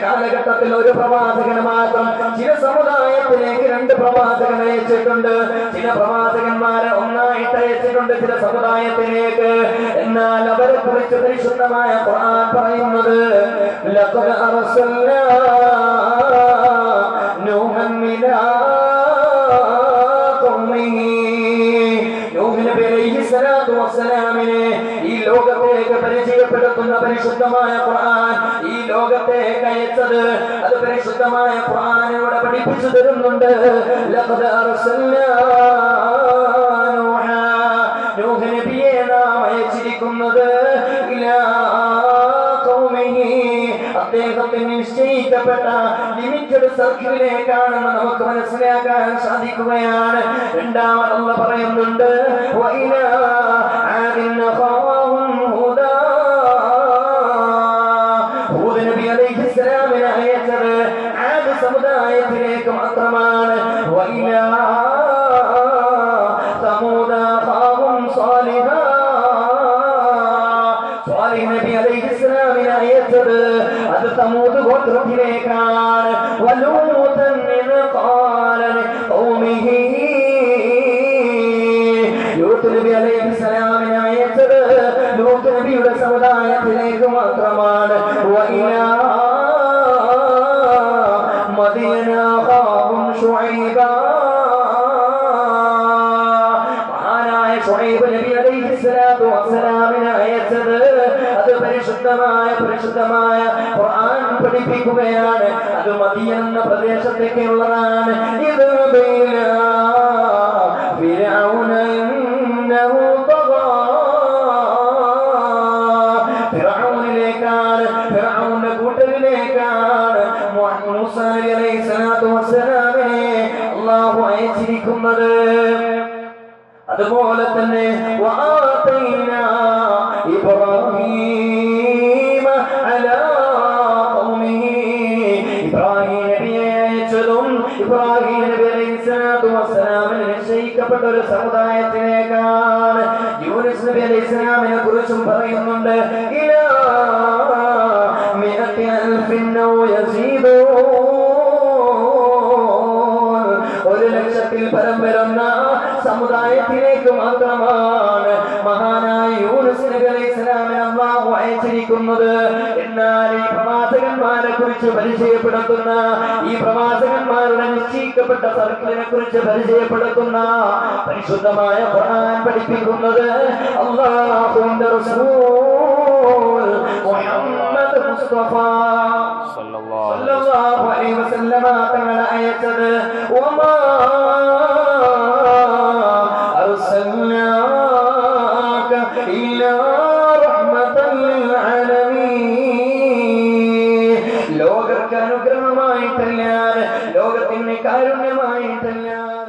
കാലഘട്ടത്തിൽ ഒരു പ്രവാചകന് മാത്രം ചില സമുദായത്തിലേക്ക് 2 പ്രവാചകനെ അയച്ചിട്ടുണ്ട്. ചില പ്രവാചകന്മാരെ ഒന്നായിട്ട് അയച്ചിട്ടുണ്ട് ചില സമുദായത്തിലേക്ക്. എന്നാൽ അവരെ കുറിച്ച് പരിശുദ്ധമായ ഖുർആൻ പറയുന്നത് ലഖദ് അർസൽനാ നൂഹൻ ഇലാ ഖൗമിഹി. നൂഹ് നബി അലൈഹിസ്സലാത്തു വസ്സലാമിനെ ഈ ലോകത്തേക്ക് പരിചയപ്പെടുത്തുന്ന പരിശുദ്ധമായ ഖുർആൻ ഈ ലോകത്തേക്ക് അയച്ചത് അത് പരിശുദ്ധമായ ഖുർആനിലൂടെ പഠിപ്പിച്ചു തരുന്നുണ്ട്. ലഖദ് അർസൽനാ നൂഹ് നബിയെ നാം അയച്ചിരിക്കുന്നത് ഇലാ ഖൗമിഹി അദ്ദേഹത്തിന് നിശ്ചയിക്കപ്പെട്ട ലിമിറ്റഡ് സർക്കിളിലേക്കാണെന്ന് നമുക്ക് മനസ്സിലാക്കാൻ സാധിക്കുകയാണ്. രണ്ടാമത് അല്ലാഹു പറയുന്നുണ്ട് വഇലാ ആദിൻ ഖാവഹും ഹുദാ. ഹൂദ് നബി അലൈഹിസ്സലാമിനെ അയച്ചത് ആദ് സമുദായത്തിലേക്ക് മാത്രമാണ്. വഇലാ സമൂദ ഖാവഹും സാലിഹാ. സാലിഹ് നബി അലൈഹിസ്സലാമിനെ അയച്ചത് അത് സമൂദ് ഗോത്രത്തിലേക്കാണ്. വലൂതൻ ഇദ് ഖാല ലിഖൗമിഹി. ലൂത്ത് നബി അലൈഹിസ്സലാമിനെ അയച്ചത് ലൂത്ത് നബിയുടെ സമുദായത്തിലേക്ക് മാത്രമാണ്. വഇലാ മദിയന ഖാവഹും ശുഐബാ. മഹാനായ ശുഐബ് നബി അലൈഹിസ്സലാത്തു വസ്സലാമിനെ അയച്ചത് അത് പരിശുദ്ധമായ ഖുർആൻ പഠിപ്പിക്കുകയാണ്. അത് മദിയൻ എന്ന പ്രദേശത്തേക്കുള്ളതാണ്. ഇത് ഫിർഔന ഇന്നഹു തഗാ. ഫിർഔനിലേക്കാണ്, ഫിർഔന്റെ കൂട്ടരിലേക്കാണ് മൂസാ നബി അലൈഹിസ്സലാത്തു വസ്സലാമിനെ അല്ലാഹു അയച്ചിരിക്കുന്നത്. അതുപോലെ തന്നെ വആതൈനാ ഇബ്രാഹീമ അലാ ഖൗമിഹി. ഇബ്രാഹീം നബിയെ അയച്ചതും ഇബ്രാഹീം നബി അലൈഹിസ്സലാത്തു വസ്സലാമിന് നിശ്ചയിക്കപ്പെട്ട ഒരു സമുദായത്തിലേക്കാണ്. യൂനുസ് നബി അലൈഹിസ്സലാമിനെ കുറിച്ചും പറയുന്നുണ്ട് ഇലാ മിഅത്തി അൽഫിൻ ഔ യസീദൂൻ. 1,00,000-ൽ പരം വരുന്ന സമുദായത്തിലേക്ക് മാത്രമാണ് മഹാനായ യൂനുസ് നബി അലൈഹിസ്സലാമിനെ അല്ലാഹു അയച്ചിരിക്കുന്നത്. എന്നാൽ ഈ പ്രവാചകന്മാരെ കുറിച്ച് പരിചയപ്പെടുത്തുന്ന ഈ പ്രവാചകന്മാരുടെ നിശ്ചയിക്കപ്പെട്ട സർക്കിളിനെ കുറിച്ച് പരിചയപ്പെടുത്തുന്ന പരിശുദ്ധമായ ഖുർആൻ പഠിപ്പിക്കുന്നത് അല്ലാഹുവിന്റെ റസൂൽ മുഹമ്മദ് മുസ്തഫ സല്ലല്ലാഹു അലൈഹി വസല്ലമ തങ്ങളെ അയച്ചത് വമാ അർസൽനാക ഇല്ലാ റഹ്മതൻ ലിൽ ആലമീൻ. ലോകർക്ക് അനുഗ്രഹമായിട്ടല്ലാതെ ലോകത്തിന് കാരുണ്യമായിട്ടല്ലാതെ